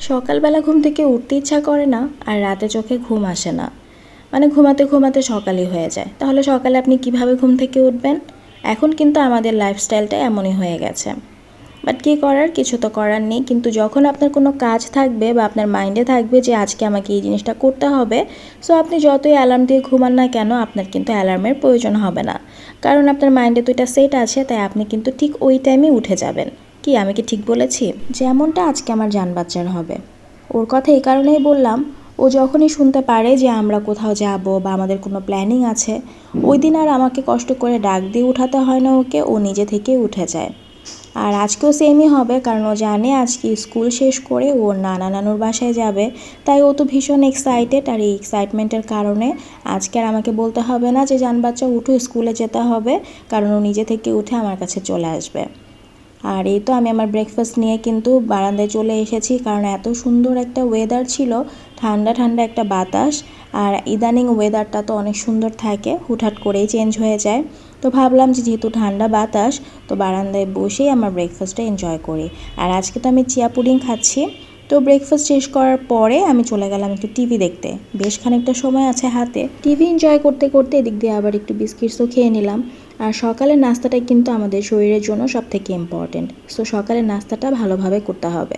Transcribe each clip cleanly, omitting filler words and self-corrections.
সকালবেলা ঘুম থেকে উঠতে ইচ্ছা করে না, আর রাতে চোখে ঘুম আসে না। মানে ঘুমাতে ঘুমাতে সকালই হয়ে যায়। তাহলে সকালে আপনি কিভাবে ঘুম থেকে উঠবেন? এখন কিন্তু আমাদের লাইফস্টাইলটা এমনই হয়ে গেছে। বাট কী করার, কিছু তো করার নেই। কিন্তু যখন আপনার কোনো কাজ থাকবে বা আপনার মাইন্ডে থাকবে যে আজকে আমাকে এই জিনিসটা করতে হবে, সো আপনি যতই অ্যালার্ম দিয়ে ঘুমান না কেন, আপনার কিন্তু অ্যালার্মের প্রয়োজন হবে না। কারণ আপনার মাইন্ডে তো এটা সেট আছে, তাই আপনি কিন্তু ঠিক ওই টাইমে উঠে যাবেন। কি আমি কি ঠিক বলেছি? যেমনটা আজকে আমার জান বাচ্চার হবে। ওর কথা এই কারণেই বললাম, ও যখনই শুনতে পারে যে আমরা কোথাও যাব বা আমাদের কোনো প্ল্যানিং আছে, ওই দিন আর আমাকে কষ্ট করে ডাক দিয়ে উঠাতে হয় না ওকে, ও নিজে থেকেই উঠে যায়। আর আজকেও সেমই হবে, কারণ ও জানে আজকে স্কুল শেষ করে ওর নানা নানুর বাসায় যাবে। তাই ও তো ভীষণ এক্সাইটেড, আর এই এক্সাইটমেন্টের কারণে আজকে আর আমাকে বলতে হবে না যে জান বাচ্চা উঠো স্কুলে যেতে হবে, কারণ ও নিজে থেকে উঠে আমার কাছে চলে আসবে। আর এই তো আমি আমার ব্রেকফাস্ট নিয়ে কিন্তু বারান্দায় চলে এসেছি, কারণ এত সুন্দর একটা ওয়েদার ছিল, ঠান্ডা ঠান্ডা একটা বাতাস। আর ইদানিং ওয়েদারটা তো অনেক সুন্দর থাকে, হুটহাট করেই চেঞ্জ হয়ে যায়। তো ভাবলাম যে যেহেতু ঠান্ডা বাতাস, তো বারান্দায় বসেই আমার ব্রেকফাস্টটা এনজয় করি। আর আজকে তো আমি চিয়া পুডিং খাচ্ছি। তো ব্রেকফাস্ট শেষ করার পরে আমি চলে গেলাম একটু টিভি দেখতে। বেশ খানিকটা সময় আছে হাতে, টিভি এনজয় করতে করতে এদিক দিয়ে আবার একটু বিস্কিটসও খেয়ে নিলাম। আর সকালের নাস্তাটাই কিন্তু আমাদের শরীরের জন্য সবথেকে ইম্পর্টেন্ট। সো সকালের নাস্তাটা ভালোভাবে করতে হবে।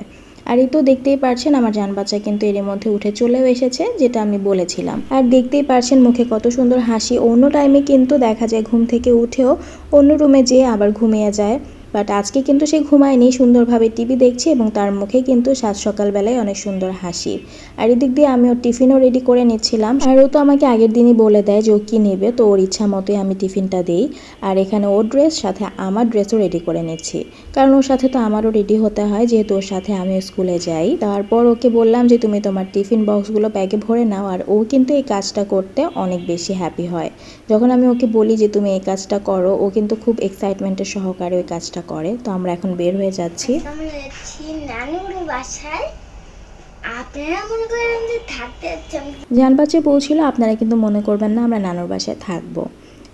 আর এই তো দেখতেই পারছেন আমার জান বাচ্চা কিন্তু এর মধ্যে উঠে চলেও এসেছে, যেটা আমি বলেছিলাম। আর দেখতেই পারছেন মুখে কত সুন্দর হাসি। অন্য টাইমে কিন্তু দেখা যায় ঘুম থেকে উঠেও অন্য রুমে যেয়ে আবার ঘুমিয়ে যায়, বাট আজকে কিন্তু সে ঘুমায়নি, সুন্দরভাবে টিভি দেখছে এবং তার মুখে কিন্তু সাত সকালবেলায় অনেক সুন্দর হাসি। আর এদিক দিয়ে আমি ওর টিফিনও রেডি করে নিচ্ছিলাম। আর ও তো আমাকে আগের দিনই বলে দেয় যে ও কী নেবে, তো ওর ইচ্ছা মতোই আমি টিফিনটা দিই। আর এখানে ওর ড্রেস সাথে আমার ড্রেসও রেডি করে নিচ্ছি, কারণ ওর সাথে তো আমারও রেডি হতে হয়, যেহেতু ওর সাথে আমি স্কুলে যাই। তারপর ওকে বললাম যে তুমি তোমার টিফিন বক্সগুলো ব্যাগে ভরে নাও। আর ও কিন্তু এই কাজটা করতে অনেক বেশি হ্যাপি হয়। যখন আমি ওকে বলি যে তুমি এই কাজটা করো, ও কিন্তু খুব এক্সাইটমেন্টের সহকারে ওই কাজটা করে। তো আমরা এখন বের হয়ে যাচ্ছি। আমরা যাচ্ছি নানুর বাসায়। আপনারা মনে করেন যে থাকতে জান বাচ্চা বলছিল আপনারা কিন্তু মনে করবেন না আমরা নানুর বাসায় থাকবো।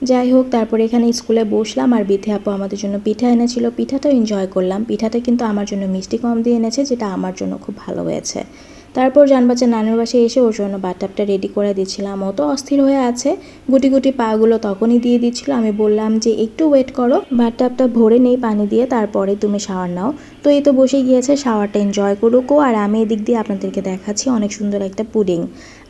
যাই হোক, তারপরে এখানে স্কুলে বসলাম, আর বিথি আপু আমাদের জন্য পিঠা এনেছিল, পিঠাটাও এনজয় করলাম। পিঠাটা কিন্তু আমার জন্য মিষ্টি কম দিয়ে এনেছে, যেটা আমার জন্য খুব ভালো হয়েছে। তারপর জান বাচ্চা নানুর বাসায় এসে ওর জন্য বাথটাবটা রেডি করে দিচ্ছিলাম। ও তো অস্থির হয়ে আছে, গুটি গুটি পাগুলো তখনই দিয়ে দিচ্ছিল। আমি বললাম যে একটু ওয়েট করো, বাথটাবটা ভরে নেই পানি দিয়ে, তারপরে তুমি শাওয়ার নাও। তো এই তো বসে গিয়েছে, শাওয়ারটা এনজয় করুকো। আর আমি এদিক দিয়ে আপনাদেরকে দেখাচ্ছি অনেক সুন্দর একটা পুডিং।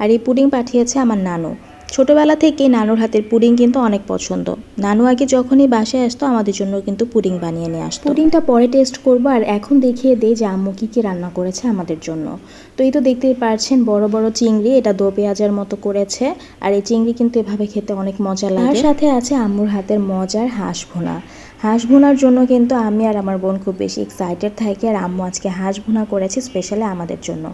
আর এই পুডিং পাঠিয়েছে আমার নানু। ছোটোবেলা থেকে নানুর হাতের পুডিং কিন্তু অনেক পছন্দ। নানু আগে যখনই বাসায় আসতো আমাদের জন্য কিন্তু পুডিং বানিয়ে নিয়ে আসতো। পুডিংটা পরে টেস্ট করবো, আর এখন দেখিয়ে দেই যে আম্মু কী কী রান্না করেছে আমাদের জন্য। তো এই তো দেখতেই পারছেন বড় বড় চিংড়ি, এটা দো পেঁয়াজের মতো করেছে। আর এই চিংড়ি কিন্তু এভাবে খেতে অনেক মজা লাগে। আর সাথে আছে আম্মুর হাতের মজার হাঁস ভুনা। হাঁস ভুনার জন্য কিন্তু আমি আর আমার বোন খুব বেশি এক্সাইটেড থাকি, আর আম্মু আজকে হাঁস ভুনা করেছে স্পেশালি আমাদের জন্য।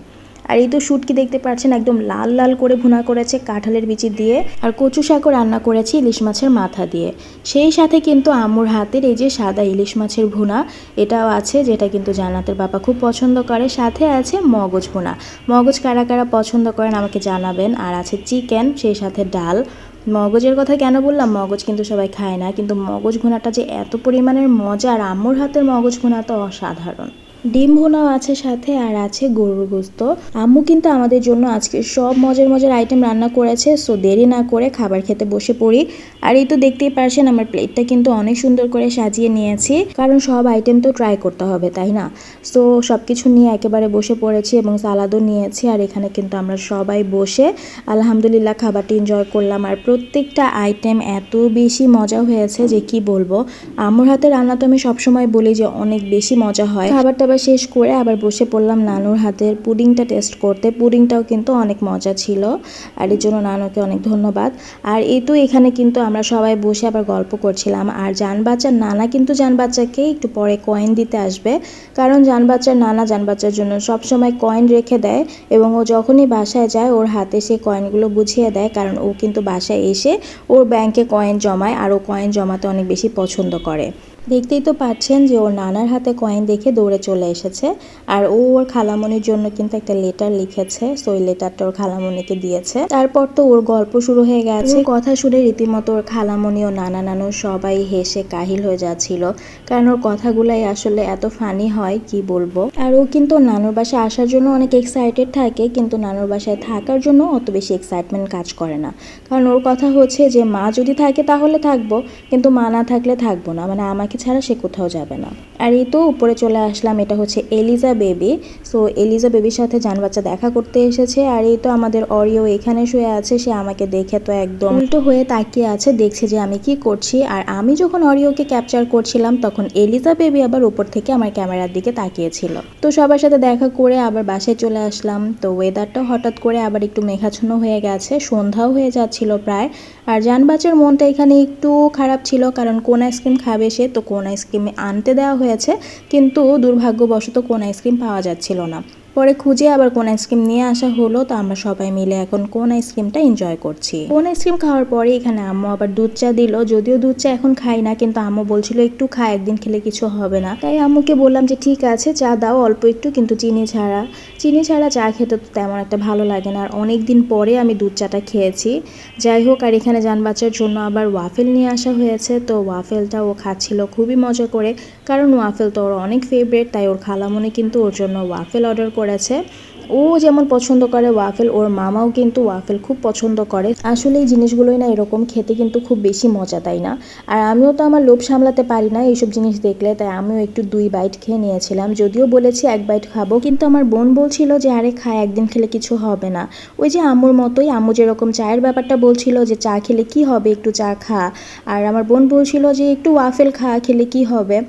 আর এই তো শুটকি দেখতে পাচ্ছেন একদম লাল লাল করে ভুনা করেছে কাঁঠালের বিচি দিয়ে। আর কচু শাকও রান্না করেছি ইলিশ মাছের মাথা দিয়ে। সেই সাথে কিন্তু আম্মুর হাতের এই যে সাদা ইলিশ মাছের ভুনা, এটাও আছে, যেটা কিন্তু জান্নাতের বাবা খুব পছন্দ করে। সাথে আছে মগজ ভুনা। মগজ কারা কারা পছন্দ করেন আমাকে জানাবেন। আর আছে চিকেন, সেই সাথে ডাল। মগজের কথা কেন বললাম, মগজ কিন্তু সবাই খায় না, কিন্তু মগজ ভুনাটা যে এত পরিমাণের মজা, আর আম্মুর হাতের মগজ ভুনা তো অসাধারণ। ডিম ভুনাও আছে সাথে, আর আছে গরুর গোস্ত। আম্মু কিন্তু আমাদের জন্য আজকে সব মজার মজার আইটেম রান্না করেছে। সো দেরি না করে খাবার খেতে বসে পড়ি। আর এই তো দেখতেই পারছেন আমার প্লেটটা কিন্তু অনেক সুন্দর করে সাজিয়ে নিয়েছি, কারণ সব আইটেম তো ট্রাই করতে হবে, তাই না? সো সব কিছু নিয়ে একেবারে বসে পড়েছি এবং সালাদও নিয়েছি। আর এখানে কিন্তু আমরা সবাই বসে আলহামদুলিল্লাহ খাবারটি এনজয় করলাম। আর প্রত্যেকটা আইটেম এত বেশি মজা হয়েছে যে কি বলবো। আম্মুর হাতে রান্না তো আমি সবসময় বলি যে অনেক বেশি মজা হয়। খাবার টাবার শেষ করে আবার বসে পড়লাম নানুর হাতের পুডিংটা টেস্ট করতে। পুডিংটাও কিন্তু অনেক মজা ছিল, আর এর জন্য নানুকে অনেক ধন্যবাদ। আর এই তো এখানে কিন্তু আমরা সবাই বসে আবার গল্প করছিলাম। আর জান বাচ্চার নানা কিন্তু জান বাচ্চাকে একটু পরে কয়েন দিতে আসবে, কারণ জান বাচ্চার নানা জান বাচ্চার জন্য সবসময় কয়েন রেখে দেয়, এবং ও যখনই বাসায় যায় ওর হাতে সে কয়েনগুলো বুঝিয়ে দেয়, কারণ ও কিন্তু বাসায় এসে ওর ব্যাংকে কয়েন জমায়, আর ও কয়েন জমাতে অনেক বেশি পছন্দ করে। দেখতেই তো পাচ্ছেন যে ওর নানার হাতে কয়েন দেখে দৌড়ে চলে এসেছে। আর ও ওর খালামণির জন্য কিন্তু একটা লেটার লিখেছে, সো ওই লেটারটা ওর খালামণিকে দিয়েছে। তারপর তো ওর গল্প শুরু হয়ে গেছে। ওর কথা শুনে রীতিমতো ওর খালামণি ও নানা নানু সবাই হেসে কাহিল হয়ে যাচ্ছিল, কারণ ওর কথাগুলাই আসলে এত ফানি হয় কি বলবো। আর ও কিন্তু ওর নানুর বাসায় আসার জন্য অনেক এক্সাইটেড থাকে, কিন্তু নানুর বাসায় থাকার জন্য অত বেশি এক্সাইটমেন্ট কাজ করে না। কারণ ওর কথা হচ্ছে যে মা যদি থাকে তাহলে থাকবো, কিন্তু মা না থাকলে থাকবো না, মানে আমাকে ছাড়া সে কোথাও যাবে না। আর এই তো উপরে চলে আসলাম, এটা হচ্ছে এলিজা বেবি। সো এলিজা বেবির সাথে জান বাচ্চা দেখা করতে এসেছে। আর এই তো আমাদের অরিও এখানে শুয়ে আছে, সে আমাকে দেখে তো একদম উল্টো হয়ে তাকিয়ে আছে, দেখছে যে আমি কি করছি। আর আমি যখন অরিওকে ক্যাপচার করছিলাম তখন এলিজা বেবি আবার উপর থেকে আমার ক্যামেরার দিকে তাকিয়েছিল। তো সবার সাথে দেখা করে আবার বাসায় চলে আসলাম। তো ওয়েদারটা হঠাৎ করে আবার একটু মেঘাচ্ছন্ন হয়ে গেছে, সন্ধ্যাও হয়ে যাচ্ছিল প্রায়। আর জান বাচ্চার মনটা এখানে একটু খারাপ ছিল, কারণ কোন আইসক্রিম খাবে সে, তো কোন আইসক্রিম আনতে দেওয়া হয়েছে, কিন্তু দুর্ভাগ্যবশত কোন আইসক্রিম পাওয়া যাচ্ছিল না। পরে খুঁজে আবার কোন আইসক্রিম নিয়ে আসা হলো, তো আমরা সবাই মিলে এখন কোন আইসক্রিমটা এনজয় করছি। কোন আইসক্রিম খাওয়ার পরে এখানে আম্মু আবার দুধ চা দিল, যদিও দুধ চা এখন খাই না, কিন্তু আম্মু বলছিল একটু খা, একদিন খেলে কিছু হবে না। তাই আম্মুকে বললাম যে ঠিক আছে চা দাও অল্প একটু, কিন্তু চিনি ছাড়া। চিনি ছাড়া চা খেতে তো তেমন একটা ভালো লাগে না, আর অনেক দিন পরে আমি দুধ চাটা খেয়েছি। যাই হোক, আর এখানে জান বাচ্চার জন্য আবার ওয়াফেল নিয়ে আসা হয়েছে, তো ওয়াফেলটা ও খাচ্ছিল খুবই মজা করে, কারণ ওয়াফেল তো ওর অনেক ফেভারিট। তাই ওর খালামণি কিন্তু ওর জন্য ওয়াফেল অর্ডার করেছে। ও যেমন পছন্দ করে ওয়াফেল, ওর মামাও কিন্তু ওয়াফেল খুব পছন্দ করে। আসলে এই জিনিসগুলোই না এরকম খেতে কিন্তু খুব বেশি মজা, তাই না? আর আমিও তো আমার লোভ সামলাতে পারি না এইসব জিনিস দেখলে, তাই আমিও একটু 2 বাইট খেয়ে নিয়েছিলাম। যদিও বলেছি 1 বাইট খাবো, কিন্তু আমার বোন বলছিল যে আরে খা, একদিন খেলে কিছু হবে না। ওই যে আম্মুর মতোই, আম্মু যেরকম চায়ের ব্যাপারটা বলছিল যে চা খেলে কি হবে, একটু চা খা, আর আমার বোন বলছিল যে একটু ওয়াফেল খা, খেলে কি হবে।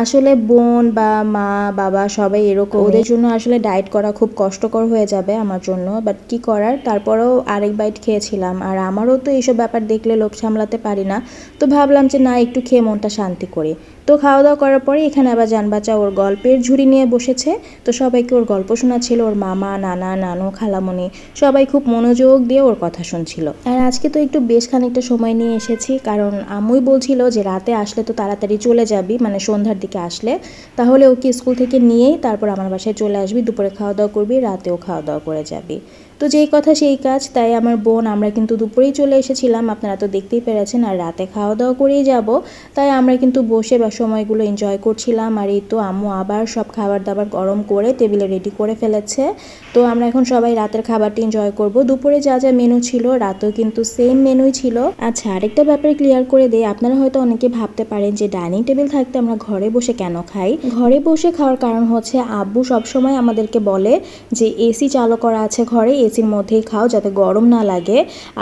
আসলে বোন বা মা বাবা সবাই এরকম, ওদের জন্য আসলে ডায়েট করা খুব কষ্টকর হয়ে যাবে আমার জন্য, বাট কি করার, তারপরেও আরেক বাইট খেয়েছিলাম। আর আমারও তো এইসব ব্যাপার দেখলে লোভ সামলাতে পারি না, তো ভাবলাম যে না, একটু খেয়ে মনটা শান্তি করি। তো খাওয়া দাওয়া করার পরে এখানে আবার জান বাচ্চা ওর গল্পের ঝুড়ি নিয়ে বসেছে, তো সবাইকে ওর গল্প শোনাচ্ছিল। ওর মামা, নানা, নানু, খালামণি সবাই খুব মনোযোগ দিয়ে ওর কথা শুনছিল। আর আজকে তো একটু বেশ খানিকটা সময় নিয়ে এসেছি, কারণ আম্মুই বলছিল যে রাতে আসলে তো তাড়াতাড়ি চলে যাবি, মানে সন্ধ্যার দিকে আসলে, তাহলে ওকে স্কুল থেকে নিয়েই তারপর আমার বাসায় চলে আসবি, দুপুরে খাওয়া দাওয়া করবি, রাতেও খাওয়া দাওয়া করে যাবি। তো যেই কথা সেই কাজ, তাই আমার বোন আমরা কিন্তু দুপুরেই চলে এসেছিলাম, আপনারা তো দেখতেই পেরেছেন, আর রাতে খাওয়া দাওয়া করেই যাব। তাই আমরা কিন্তু বসে বা সময়গুলো এনজয় করছিলাম। আর এই তো আম্মু আবার সব খাবার দাবার গরম করে টেবিলে রেডি করে ফেলেছে। তো আমরা এখন সবাই রাতের খাবারটি এনজয় করব। দুপুরে যা যা মেনু ছিল রাতেও কিন্তু সেম মেনুই ছিল। আচ্ছা, আরেকটা ব্যাপারে ক্লিয়ার করে দেই, আপনারা হয়তো অনেকে ভাবতে পারেন যে ডাইনিং টেবিল থাকতে আমরা ঘরে বসে কেন খাই। ঘরে বসে খাওয়ার কারণ হচ্ছে আব্বু সবসময় আমাদেরকে বলে যে এসি চালু করা আছে ঘরে, এসির মধ্যেই খাও যাতে গরম না লাগে।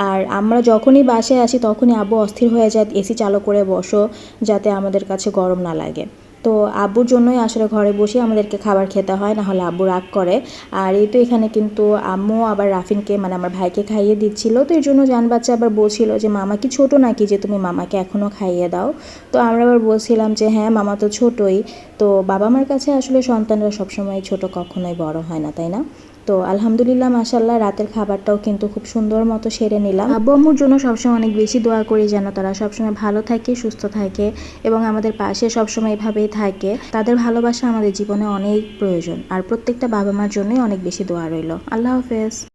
আর আমরা যখনই বাসায় আসি তখনই আব্বু অস্থির হয়ে যায়, এসি চালু করে বসো যাতে আমাদের কাছে গরম না লাগে। তো আব্বুর জন্যই আসলে ঘরে বসে আমাদেরকে খাবার খেতে হয়, না হলে আব্বু রাগ করে। আর এই তো এখানে কিন্তু আম্মু আবার রাফিনকে, মানে আমার ভাইকে খাইয়ে দিচ্ছিল, তো এর জন্য জান বাচ্চা আবার বলছিল যে মামা কি ছোটো নাকি যে তুমি মামাকে এখনও খাইয়ে দাও। তো আমরা আবার বলছিলাম যে হ্যাঁ মামা তো ছোটোই। তো বাবা মার কাছে আসলে সন্তানরা সবসময় ছোট, কখনোই বড় হয় না, তাই না? তো আলহামদুলিল্লাহ মাশাল্লাহ রাতের খাবারটাও কিন্তু খুব সুন্দর মতো সেরে নিলাম। আব্বু আম্মুর জন্য সবসময় অনেক বেশি দোয়া করি যেন তারা সবসময় ভালো থাকে, সুস্থ থাকে এবং আমাদের পাশে সবসময় এভাবেই থাকে। তাদের ভালোবাসা আমাদের জীবনে অনেক প্রয়োজন, আর প্রত্যেকটা বাবা মার জন্যই অনেক বেশি দোয়া রইল। আল্লাহ হাফেজ।